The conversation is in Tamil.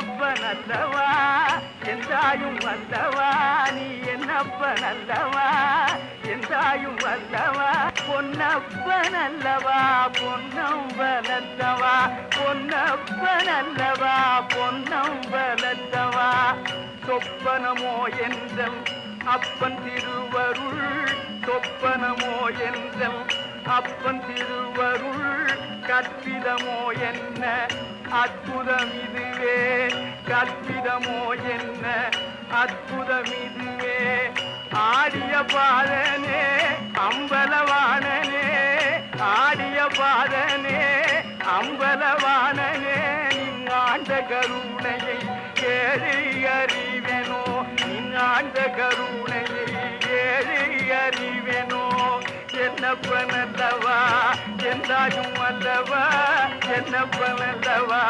என்னப்பனல்லவா எந்தாயும் வல்லவா நீ என்னப்பனல்லவா எந்தாயும் வல்லவா பொன்னப்பனல்லவா பொன்னம்பலத்தவா பொன்னப்பனல்லவா பொன்னம்பலத்தவா சொப்பனமோ என்றல் அப்பன் திருவருள் சொப்பனமோ என்றல் அப்பன் திருவருள் கற்பிதமோ என்ன அற்புதம் இதுவே கற்பிதமோ என்ன அற்புதம் இதுவே ஆடிய பாதனே அம்பலவாணனே ஆடிய பாதனே அம்பலவாணனே நீங்காண்ட கருணையை ஏழை அறிவெனோ நீங்காண்ட கருணையை ஏழை அறிவெனோ என்னப்பனல்லவா எந்தாயும் அல்லவா என்னப்பனல்லவா